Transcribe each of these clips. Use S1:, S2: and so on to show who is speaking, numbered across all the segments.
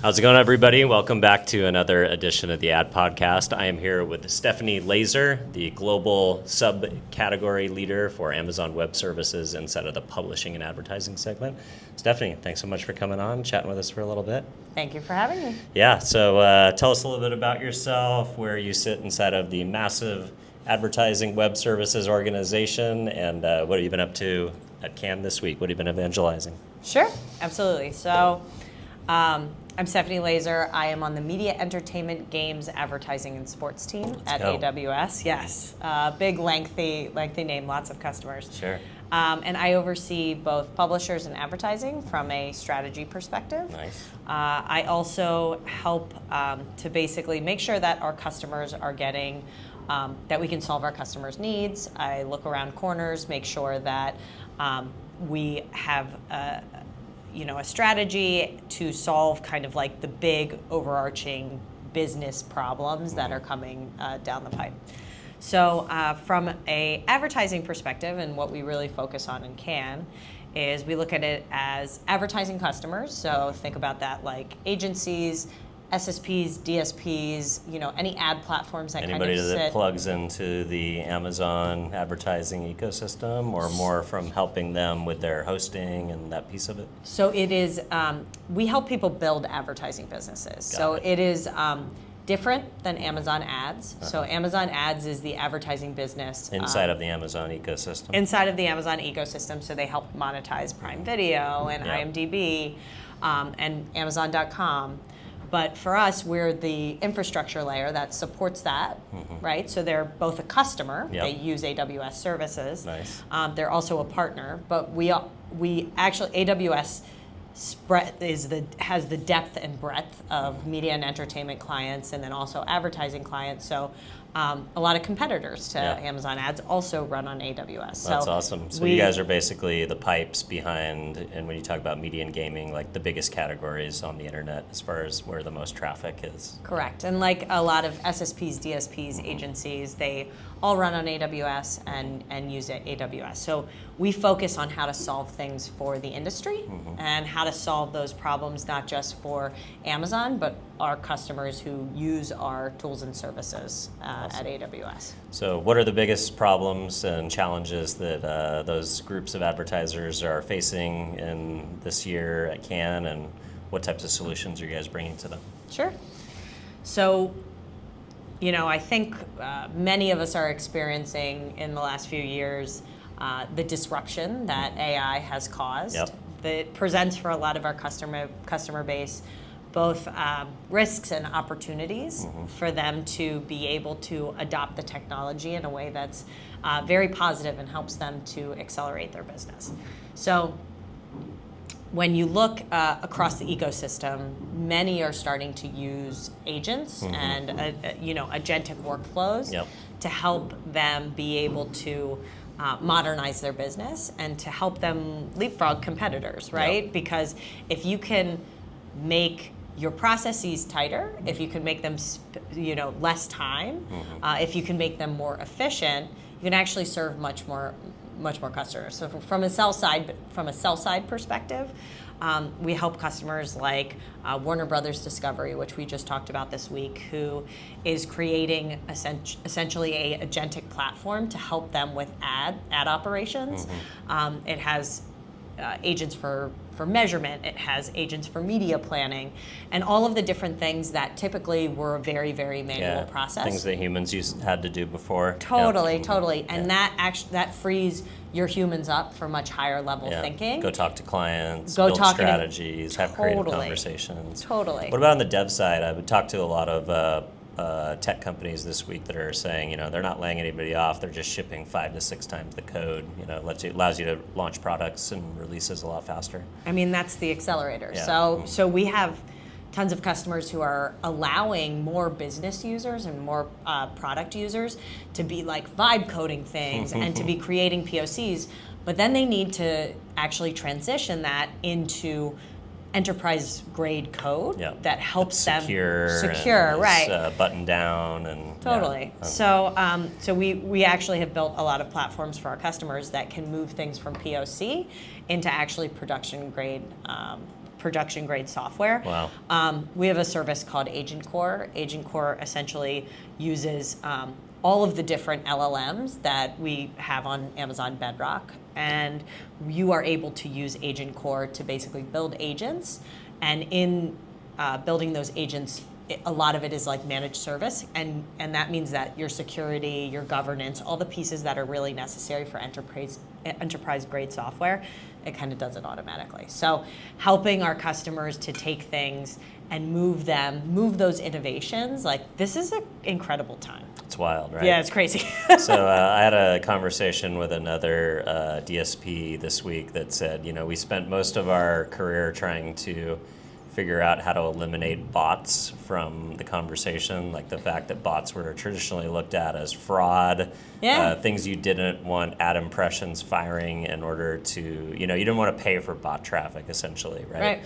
S1: How's it going, everybody? Welcome back to another edition of the Ad Podcast. I am here with Stephanie Laser, the Global Subcategory Leader for Amazon Web Services inside of the Publishing and Advertising segment. Stephanie, thanks so much for coming on, chatting with us for a little bit.
S2: Thank you for having me.
S1: Yeah, so tell us a little bit about yourself, where you sit inside of the massive advertising web services organization, and what have you been up to at Cannes this week? What have you been evangelizing?
S2: Sure, absolutely. So I'm Stephanie Laser. I am on the Media, Entertainment, Games, Advertising, and Sports team at AWS. Yes, big, lengthy name, lots of customers.
S1: Sure.
S2: And I oversee both publishers and advertising from a strategy perspective.
S1: Nice.
S2: I also help to basically make sure that our customers are getting, that we can solve our customers' needs. I look around corners, make sure that we have a strategy to solve kind of like the big overarching business problems that are coming down the pipe. So from a advertising perspective, and what we really focus on in Cannes is we look at it as advertising customers. So think about that like agencies, SSPs, DSPs, any ad platforms that
S1: Anybody
S2: kind of
S1: that plugs into the Amazon advertising ecosystem, or more from helping them with their hosting and that piece of it?
S2: So it is, we help people build advertising businesses. It is different than Amazon Ads. So Amazon Ads is the advertising business.
S1: Inside of the Amazon ecosystem.
S2: Inside of the Amazon ecosystem, so they help monetize Prime Video and IMDb and Amazon.com. But for us, we're the infrastructure layer that supports that, right? So they're both a customer. They use AWS services.
S1: Nice.
S2: They're also a partner. But we actually, AWS has the depth and breadth of media and entertainment clients, and then also advertising clients. So a lot of competitors to Amazon Ads also run on AWS.
S1: That's awesome. So you guys are basically the pipes behind, and when you talk about media and gaming, like the biggest categories on the internet as far as where the most traffic is.
S2: Correct. And like a lot of SSPs, DSPs, agencies, they all run on AWS and use AWS. So we focus on how to solve things for the industry and how to solve those problems, not just for Amazon, but our customers who use our tools and services at AWS.
S1: So what are the biggest problems and challenges that those groups of advertisers are facing in this year at Cannes, and what types of solutions are you guys bringing to them?
S2: Sure. So, I think many of us are experiencing in the last few years the disruption that AI has caused. That presents for a lot of our customer base both risks and opportunities for them to be able to adopt the technology in a way that's very positive and helps them to accelerate their business. So when you look across the ecosystem, many are starting to use agents and agentic workflows to help them be able to modernize their business and to help them leapfrog competitors, right? Because if you can make your processes tighter, if you can make them less time, if you can make them more efficient, you can actually serve much more customers. So from a sell side perspective, we help customers like Warner Brothers Discovery, which we just talked about this week, who is creating essentially a agentic platform to help them with ad operations. It has agents for measurement, it has agents for media planning, and all of the different things that typically were a very, very manual process.
S1: Things that humans had to do before.
S2: Totally. And that frees your humans up for much higher level thinking.
S1: Go talk to clients, build strategies, have creative conversations.
S2: Totally.
S1: What about on the dev side? I would talk to a lot of tech companies this week that are saying, they're not laying anybody off. They're just shipping 5 to 6 times the code. Allows you to launch products and releases a lot faster.
S2: I mean, that's the accelerator. So we have tons of customers who are allowing more business users and more product users to be like vibe coding things and to be creating POCs, but then they need to actually transition that into enterprise grade code that helps them secure, right?
S1: Button down and
S2: totally. So we actually have built a lot of platforms for our customers that can move things from POC into actually production grade production grade software.
S1: Wow.
S2: We have a service called Agent Core. Agent Core essentially uses all of the different LLMs that we have on Amazon Bedrock, and you are able to use Agent Core to basically build agents. And in building those agents, a lot of it is like managed service, and that means that your security, your governance, all the pieces that are really necessary for enterprise grade software, it kind of does it automatically. So helping our customers to take things and move those innovations, like this is an incredible time.
S1: It's wild, right?
S2: Yeah, it's crazy.
S1: So I had a conversation with another DSP this week that said, we spent most of our career trying to figure out how to eliminate bots from the conversation, like the fact that bots were traditionally looked at as fraud, things you didn't want ad impressions firing in order to, you didn't want to pay for bot traffic, essentially, right?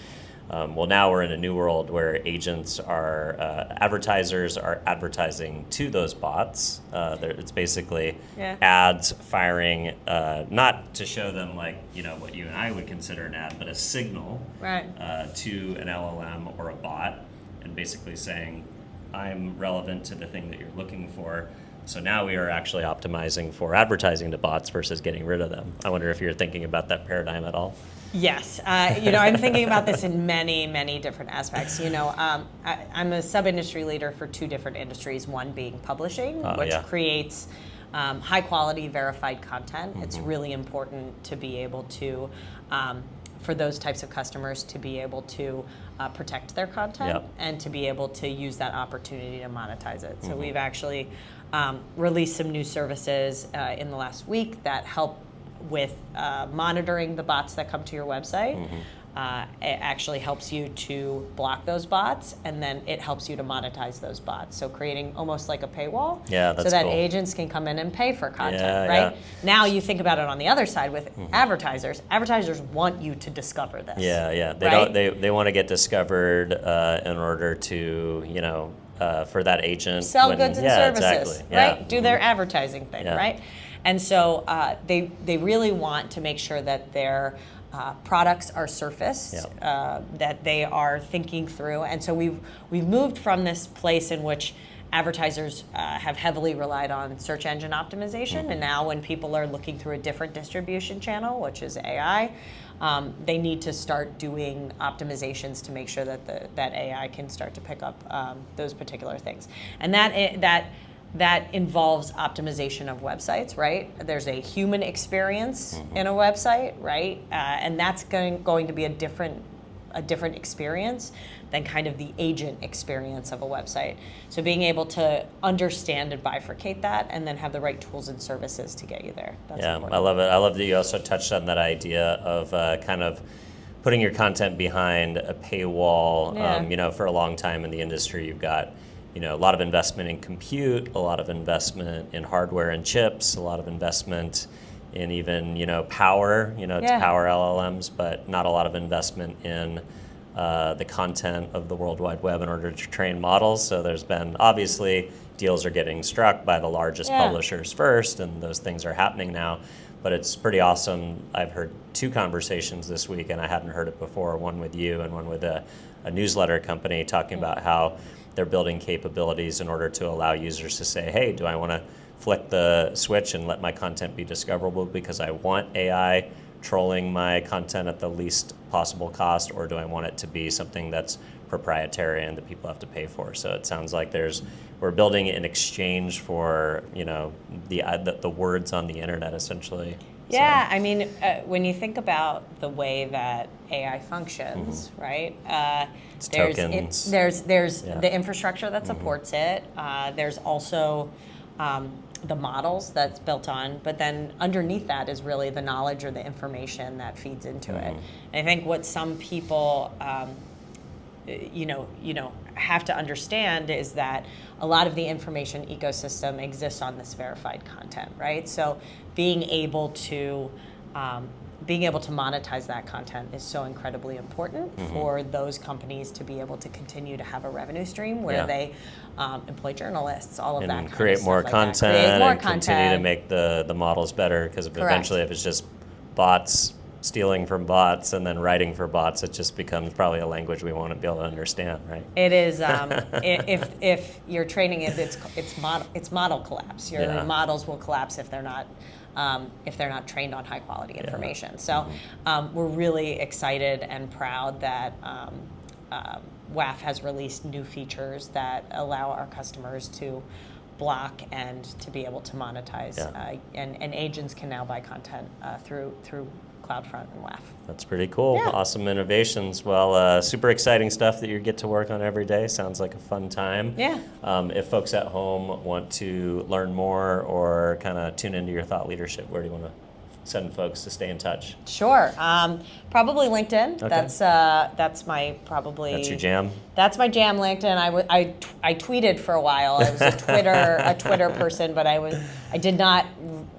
S1: Well, now we're in a new world where agents are, advertisers are advertising to those bots. It's basically ads firing, not to show them like, what you and I would consider an ad, but a signal to an LLM or a bot, and basically saying, I'm relevant to the thing that you're looking for. So now we are actually optimizing for advertising to bots versus getting rid of them. I wonder if you're thinking about that paradigm at all.
S2: Yes, I'm thinking about this in many, many different aspects. I'm a sub-industry leader for two different industries, one being publishing, which creates high-quality, verified content. It's really important to be able to, for those types of customers, to be able to protect their content and to be able to use that opportunity to monetize it. So we've actually released some new services in the last week that help with monitoring the bots that come to your website. It actually helps you to block those bots, and then it helps you to monetize those bots. So creating almost like a paywall, so that agents can come in and pay for content, right? Now you think about it on the other side with advertisers. Advertisers want you to discover this.
S1: They want to get discovered in order to, for that agent.
S2: Sell goods and services,
S1: exactly.
S2: right? Do their advertising thing, right? And so they really want to make sure that their products are surfaced, that they are thinking through. And so we've moved from this place in which advertisers have heavily relied on search engine optimization, and now when people are looking through a different distribution channel, which is AI, they need to start doing optimizations to make sure that that AI can start to pick up those particular things. And that involves optimization of websites, right? There's a human experience in a website, right? And that's going to be a different experience than kind of the agent experience of a website. So being able to understand and bifurcate that, and then have the right tools and services to get you there. That's important.
S1: I love it. I love that you also touched on that idea of kind of putting your content behind a paywall. For a long time in the industry, you've got a lot of investment in compute, a lot of investment in hardware and chips, a lot of investment in even, power, to power LLMs, but not a lot of investment in the content of the World Wide Web in order to train models. So there's been, obviously, deals are getting struck by the largest publishers first, and those things are happening now. But it's pretty awesome. I've heard two conversations this week, and I hadn't heard it before, one with you and one with a newsletter company talking about how they're building capabilities in order to allow users to say, hey, do I want to flick the switch and let my content be discoverable because I want AI trolling my content at the least possible cost, or do I want it to be something that's proprietary and that people have to pay for? So it sounds like we're building in exchange for the words on the internet, essentially.
S2: Yeah, I mean, when you think about the way that AI functions, right? There's
S1: tokens.
S2: There's the infrastructure that supports it. There's also the models that's built on, but then underneath that is really the knowledge or the information that feeds into it. And I think what some people have to understand is that a lot of the information ecosystem exists on this verified content, right? So being able to monetize that content is so incredibly important for those companies to be able to continue to have a revenue stream where they employ journalists, all of that kind of
S1: create
S2: stuff
S1: more
S2: like
S1: content,
S2: that. Create more
S1: and continue to make the models better, because eventually if it's just bots stealing from bots and then writing for bots, it just becomes probably a language we won't be able to understand, right?
S2: It is. If you're training it, it's model collapse. Your models will collapse if they're not trained on high quality information. So we're really excited and proud that WAF has released new features that allow our customers to block and to be able to monetize. And agents can now buy content through CloudFront and WAF.
S1: That's pretty cool.
S2: Yeah.
S1: Awesome innovations. Well, super exciting stuff that you get to work on every day. Sounds like a fun time.
S2: Yeah.
S1: If folks at home want to learn more or kind of tune into your thought leadership, where do you want to send folks to stay in touch?
S2: Sure. Probably LinkedIn.
S1: Okay.
S2: That's my probably.
S1: That's your jam.
S2: That's my jam. LinkedIn. I tweeted for a while. I was a Twitter person, but I did not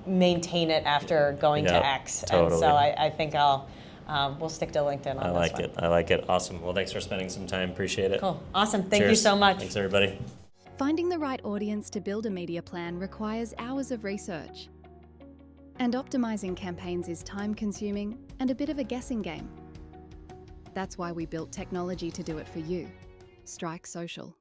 S2: maintain it after going to X.
S1: Totally.
S2: And so I think we'll stick to LinkedIn on this one.
S1: I like it. Awesome. Well, thanks for spending some time. Appreciate it.
S2: Cool. Awesome. Thank you
S1: Cheers.
S2: so much.
S1: Thanks, everybody.
S3: Finding the right audience to build a media plan requires hours of research. And optimizing campaigns is time-consuming and a bit of a guessing game. That's why we built technology to do it for you. Strike Social.